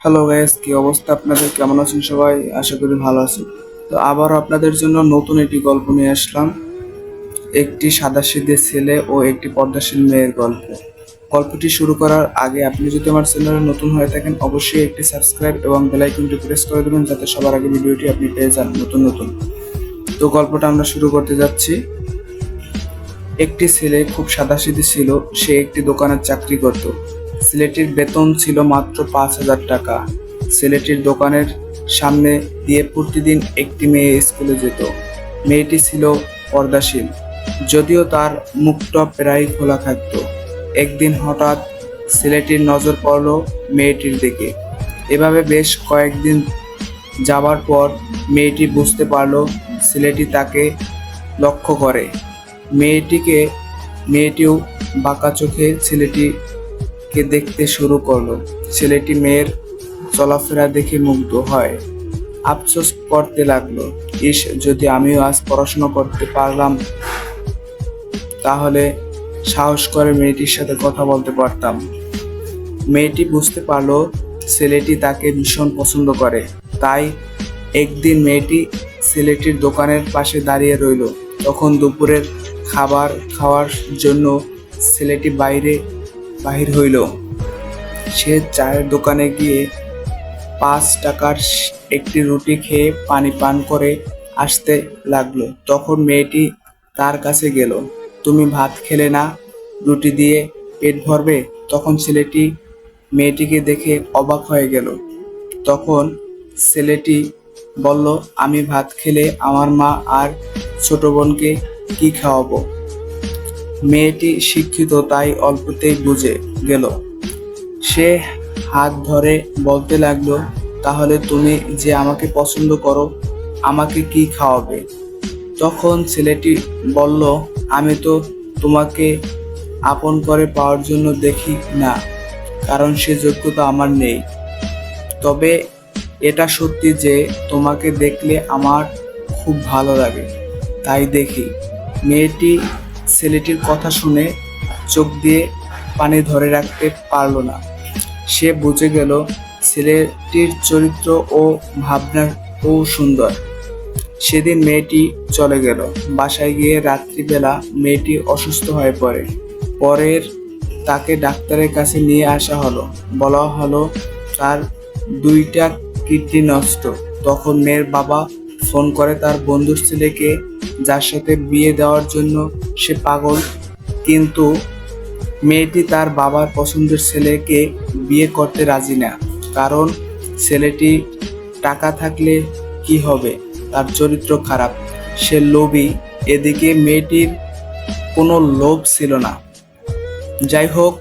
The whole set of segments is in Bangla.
হ্যালো গাইস, কি অবস্থা আপনাদের? কেমন আছেন সবাই? আশা করি ভালো আছেন। তো আবারও আপনাদের জন্য নতুন একটি গল্প নিয়ে আসলাম। একটি সাদাসিধে ছেলে ও একটি পর্দাশীল মেয়ের গল্প। গল্পটি শুরু করার আগে আপনি যদি আমার চ্যানেলে নতুন হয়ে থাকেন, অবশ্যই একটি সাবস্ক্রাইব এবং বেল আইকনটি প্রেস করে দেবেন, যাতে সবার আগে ভিডিওটি আপনি পেয়ে যান নতুন। তো গল্পটা আমরা শুরু করতে যাচ্ছি। একটি ছেলে খুব সাদাসিধে ছিল। সে একটি দোকানে চাকরি করত। ছেলেটির বেতন ছিল মাত্র 5,000 টাকা। ছেলেটির দোকানের সামনে দিয়ে প্রতিদিন একটি মেয়ে স্কুলে যেত। মেয়েটি ছিল পর্দাশীল, যদিও তার মুখটা প্রায় খোলা থাকত। একদিন হঠাৎ ছেলেটির নজর পড়ল মেয়েটির দিকে। এভাবে বেশ কয়েকদিন যাবার পর মেয়েটি বুঝতে পারল ছেলেটি তাকে লক্ষ্য করে। মেয়েটিও বাঁকা চোখে ছেলেটিকে দেখতে শুরু করলো। ছেলেটি মেয়ের চলাফেরা দেখে মুগ্ধ হয়। আফসোস করতে লাগলো, ইস, যদি আমিও আজ পড়াশোনা করতে পারলাম, তাহলে সাহস করে মেয়েটির সাথে কথা বলতে পারতাম। মেয়েটি বুঝতে পারলো ছেলেটি তাকে ভীষণ পছন্দ করে। তাই একদিন মেয়েটি ছেলেটির দোকানের পাশে দাঁড়িয়ে রইল। তখন দুপুরের খাবার খাওয়ার জন্য ছেলেটি বাহির হইল। সে চায়ের দোকানে গিয়ে 5 টাকার একটি রুটি খেয়ে পানি পান করে আসতে লাগলো। তখন মেয়েটি তার কাছে গেল। তুমি ভাত খেলে না, রুটি দিয়ে পেট ভরবে? তখন ছেলেটি মেয়েটিকে দেখে অবাক হয়ে গেল। তখন ছেলেটি বলল, আমি ভাত খেলে আমার মা আর ছোট বোনকে কি খাওয়াবো? মেয়েটি শিক্ষিত, তাই অল্পতেই বুঝে গেল। সে হাত ধরে বলতে লাগলো, তাহলে তুমি যে আমাকে পছন্দ করো, আমাকে কি খাওয়াবে? তখন ছেলেটি বলল, আমি তো তোমাকে আপন করে পাওয়ার জন্য দেখি না, কারণ সে যোগ্যতা আমার নেই। তবে এটা সত্যি যে তোমাকে দেখলে আমার খুব ভালো লাগে, তাই দেখি। মেয়েটি ছেলেটির কথা শুনে চোখ দিয়ে পানি ধরে রাখতে পারল না। সে বুঝে গেল ছেলেটির চরিত্র ও ভাবনা ও সুন্দর। সেদিন মেয়েটি চলে গেল। বাসায় গিয়ে রাত্রিবেলা মেয়েটি অসুস্থ হয়ে পড়ে। পরের তাকে ডাক্তারের কাছে নিয়ে আসা হলো। বলা হলো তার 2টা কিডনি নষ্ট। তখন মেয়ের বাবা ফোন করে তার বন্ধুর ছেলেকে, যার সাথে বিয়ে দেওয়ার জন্য সে পাগল। কিন্তু মেয়েটি তার বাবার পছন্দের ছেলেকে বিয়ে করতে রাজি না, কারণ ছেলেটি টাকা থাকলে কি হবে, তার চরিত্র খারাপ, সে লোভী। এদিকে মেয়েটির কোনো লোভ ছিল না। যাই হোক,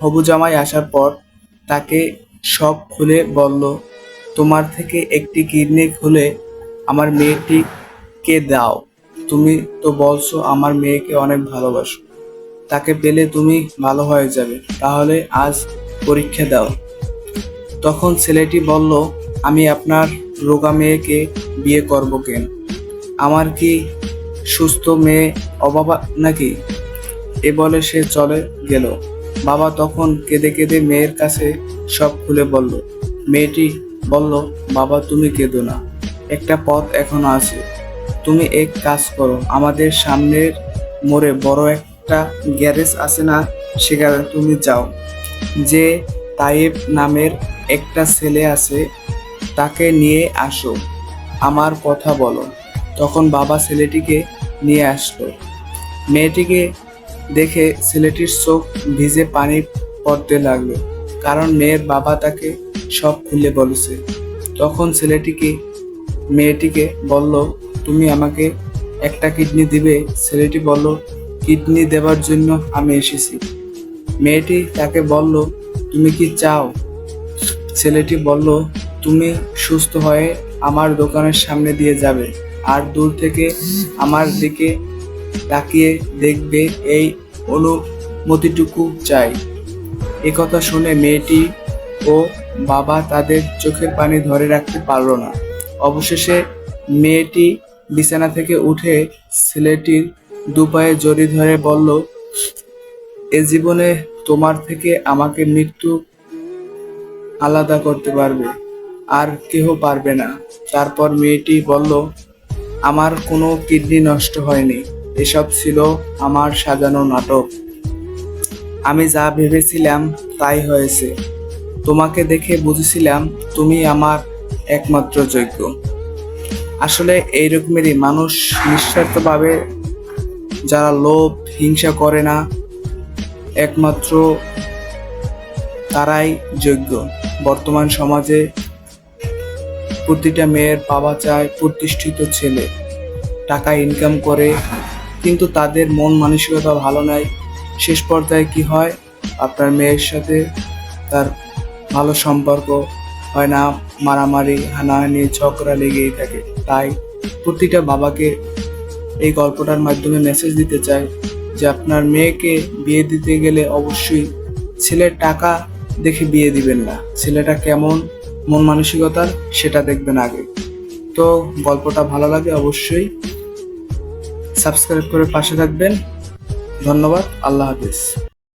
হবু জামাই আসার পর তাকে সব খুলে বলল, তোমার থেকে একটি কিডনি খুলে আমার মেয়েটিকে দাও। তুমি তো বলছো আমার মেয়েকে অনেক ভালোবাসো, তাকে পেলে তুমি ভালো হয়ে যাবে, তাহলে আজ পরীক্ষা দাও। তখন ছেলেটি বলল, আমি আপনার রোগা মেয়েকে বিয়ে করব কেন? আমার কি সুস্থ মেয়ে অবাবা নাকি? এ বলে সে চলে গেল। বাবা তখন কেঁদে কেঁদে মেয়ের কাছে সব খুলে বলল। মেয়েটি বলল, বাবা তুমি কেঁদো না, একটা পথ এখনো আছে। তুমি এক কাজ করো, আমাদের সামনের মোড়ে বড় একটা গ্যারেজ আছে না, সেখানে তুমি যাও। যে তাইব নামের একটা ছেলে আছে, তাকে নিয়ে আসো, আমার কথা বলো। তখন বাবা ছেলেটিকে নিয়ে আসলো। মেয়েটিকে দেখে ছেলেটির চোখ ভিজে পানি পড়তে লাগলো, কারণ মেয়ের বাবা তাকে সব খুলে বলেছে। তখন মেয়েটিকে বলল, তুমি আমাকে একটা কিডনি দিবে? ছেলেটি বলল, কিডনি দেবার জন্য আমি এসেছি। মেয়েটি তাকে বলল, তুমি কি চাও? ছেলেটি বলল, তুমি সুস্থ হয়ে আমার দোকানের সামনে দিয়ে যাবে, আর দূর থেকে আমার দিকে তাকিয়ে দেখবে, এই অনুমতিটুকু চাই। একথা শুনে মেয়েটি ও বাবা তাদের চোখের পানি ধরে রাখতে পারল না। অবশেষে মেয়েটি বিছানা থেকে উঠে ছেলেটির দুপায়ে জড়িয়ে ধরে বলল, এ জীবনে তোমার থেকে আমাকে মৃত্যু আলাদা করতে পারবে, আর কেহ পারবে না। তারপর মেয়েটি বলল, আমার কোনো কিডনি নষ্ট হয়নি, এসব ছিল আমার সাজানো নাটক। আমি যা ভেবেছিলাম তাই হয়েছে। তোমাকে দেখে বুঝেছিলাম তুমি আমার একমাত্র যোগ্য। আসলে এইরকমেরই মানুষ, নিঃস্বার্থভাবে যারা লোভ হিংসা করে না, একমাত্র তারাই যোগ্য। বর্তমান সমাজে প্রতিটা মেয়ের বাবা চায় প্রতিষ্ঠিত ছেলে, টাকা ইনকাম করে, কিন্তু তাদের মন মানসিকতা ভালো নয়। শেষ পর্যায়ে কি হয়, আপনার মেয়ের সাথে তার ভালো সম্পর্ক হয় না, মারামারি হানাহানি ঝগড়া লেগেই থাকে। তাই প্রতিটা বাবাকে এই গল্পটার মাধ্যমে মেসেজ দিতে চাই যে আপনার মেয়েকে বিয়ে দিতে গেলে অবশ্যই ছেলের টাকা দেখে বিয়ে দিবেন না, ছেলেটা কেমন মন মানসিকতার সেটা দেখবেন আগে। তো গল্পটা ভালো লাগে অবশ্যই সাবস্ক্রাইব করে পাশে থাকবেন। ধন্যবাদ। আল্লাহ হাফিজ।